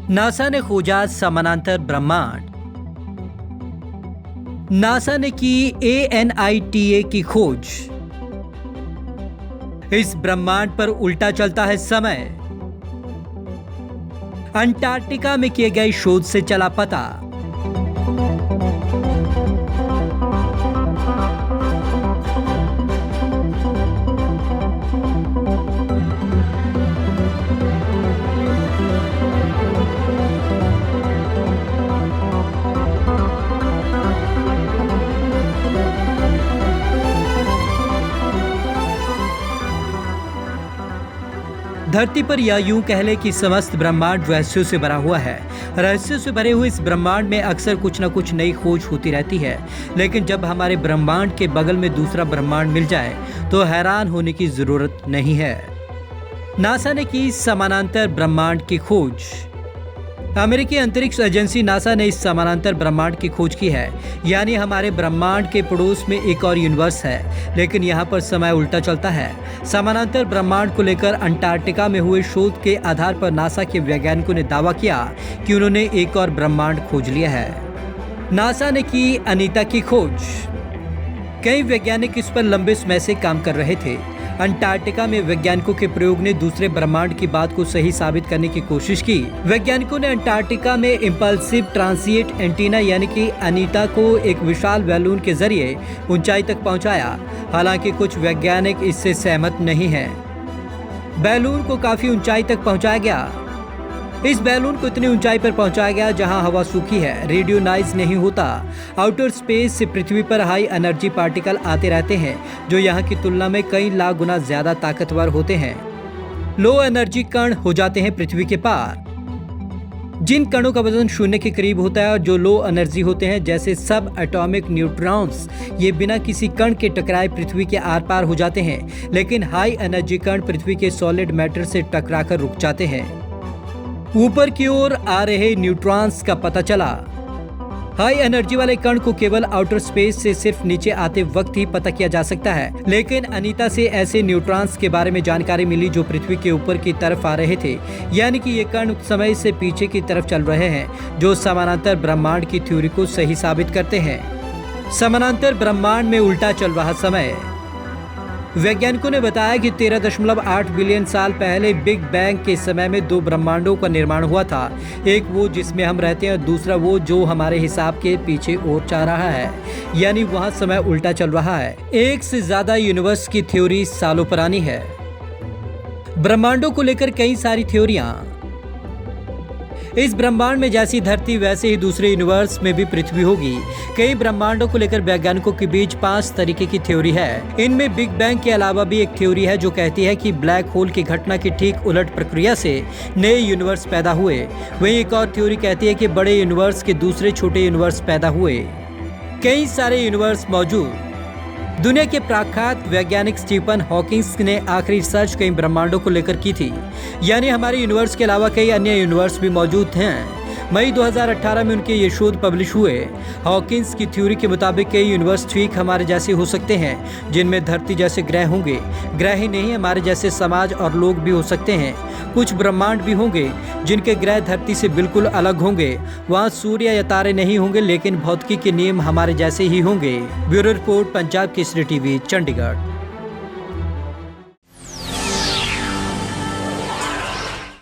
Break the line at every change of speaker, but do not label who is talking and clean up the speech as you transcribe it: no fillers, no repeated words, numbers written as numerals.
NASA ने खोजा समानांतर ब्रह्मांड। नासा ने की ANITA की खोज। इस ब्रह्मांड पर उल्टा चलता है समय। अंटार्कटिका में किए गए शोध से चला पता। धरती पर या यूं कह ले कि समस्त ब्रह्मांड रहस्यों से भरा हुआ है। रहस्यों से भरे हुए इस ब्रह्मांड में अक्सर कुछ न कुछ नई खोज होती रहती है, लेकिन जब हमारे ब्रह्मांड के बगल में दूसरा ब्रह्मांड मिल जाए तो हैरान होने की जरूरत नहीं है। नासा ने की समानांतर ब्रह्मांड की खोज। अमेरिकी अंतरिक्ष एजेंसी नासा ने इस समानांतर ब्रह्मांड की खोज की है, यानी हमारे ब्रह्मांड के पड़ोस में एक और यूनिवर्स है, लेकिन यहाँ पर समय उल्टा चलता है। समानांतर ब्रह्मांड को लेकर अंटार्कटिका में हुए शोध के आधार पर नासा के वैज्ञानिकों ने दावा किया कि उन्होंने एक और ब्रह्मांड खोज लिया है। नासा ने की अनीता की खोज। कई वैज्ञानिक इस पर लंबे समय से काम कर रहे थे। अंटार्कटिका में वैज्ञानिकों के प्रयोग ने दूसरे ब्रह्मांड की बात को सही साबित करने की कोशिश की। वैज्ञानिकों ने अंटार्कटिका में इम्पल्सिव ट्रांसिएंट एंटीना यानी कि अनीता को एक विशाल बैलून के जरिए ऊंचाई तक पहुंचाया। हालांकि कुछ वैज्ञानिक इससे सहमत नहीं हैं। बैलून को काफी ऊंचाई तक पहुंचाया गया। इस बैलून को इतनी ऊंचाई पर पहुंचाया गया जहां हवा सूखी है, रेडियोनाइज नहीं होता। आउटर स्पेस से पृथ्वी पर हाई एनर्जी पार्टिकल आते रहते हैं जो यहां की तुलना में कई लाख गुना ज्यादा ताकतवर होते हैं। लो एनर्जी कण हो जाते हैं पृथ्वी के पार। जिन कणों का वजन शून्य के करीब होता है और जो लो एनर्जी होते हैं जैसे सब एटॉमिक न्यूट्रॉन्स, ये बिना किसी कण के टकराए पृथ्वी के आर पार हो जाते हैं। लेकिन हाई एनर्जी कण पृथ्वी के सॉलिड मैटर से टकराकर रुक जाते हैं। ऊपर की ओर आ रहे न्यूट्रॉन्स का पता चला। हाई एनर्जी वाले कण को केवल आउटर स्पेस से सिर्फ नीचे आते वक्त ही पता किया जा सकता है, लेकिन अनीता से ऐसे न्यूट्रॉन्स के बारे में जानकारी मिली जो पृथ्वी के ऊपर की तरफ आ रहे थे, यानी कि ये कण समय से पीछे की तरफ चल रहे हैं, जो समानांतर ब्रह्मांड की थ्योरी को सही साबित करते हैं। समानांतर ब्रह्मांड में उल्टा चल रहा समय। वैज्ञानिकों ने बताया कि 13.8 बिलियन साल पहले बिग बैंग के समय में दो ब्रह्मांडों का निर्माण हुआ था। एक वो जिसमें हम रहते हैं, दूसरा वो जो हमारे हिसाब के पीछे और जा रहा है, यानी वहाँ समय उल्टा चल रहा है। एक से ज्यादा यूनिवर्स की थ्योरी सालों पुरानी है। ब्रह्मांडों को लेकर कई सारी थ्योरियां। इस ब्रह्मांड में जैसी धरती वैसे ही दूसरे यूनिवर्स में भी पृथ्वी होगी। कई ब्रह्मांडों को लेकर वैज्ञानिकों के बीच 5 तरीके की थ्योरी है। इनमें बिग बैंग के अलावा भी एक थ्योरी है जो कहती है कि ब्लैक होल की घटना की ठीक उलट प्रक्रिया से नए यूनिवर्स पैदा हुए। वहीं एक और थ्योरी कहती है कि बड़े यूनिवर्स के दूसरे छोटे यूनिवर्स पैदा हुए। कई सारे यूनिवर्स मौजूद। दुनिया के प्रख्यात वैज्ञानिक स्टीफन हॉकिंस ने आखिरी रिसर्च कई ब्रह्मांडों को लेकर की थी, यानी हमारे यूनिवर्स के अलावा कई अन्य यूनिवर्स भी मौजूद हैं। मई 2018 में उनके ये शोध पब्लिश हुए। हॉकिंस की थ्योरी के मुताबिक कई यूनिवर्स ठीक हमारे जैसे हो सकते हैं, जिनमें धरती जैसे ग्रह होंगे। ग्रह ही नहीं, हमारे जैसे समाज और लोग भी हो सकते हैं। कुछ ब्रह्मांड भी होंगे जिनके ग्रह धरती से बिल्कुल अलग होंगे। वहाँ सूर्य या तारे नहीं होंगे, लेकिन भौतिकी के नियम हमारे जैसे ही होंगे। Bureau report, Punjab Kesari TV, Chandigarh.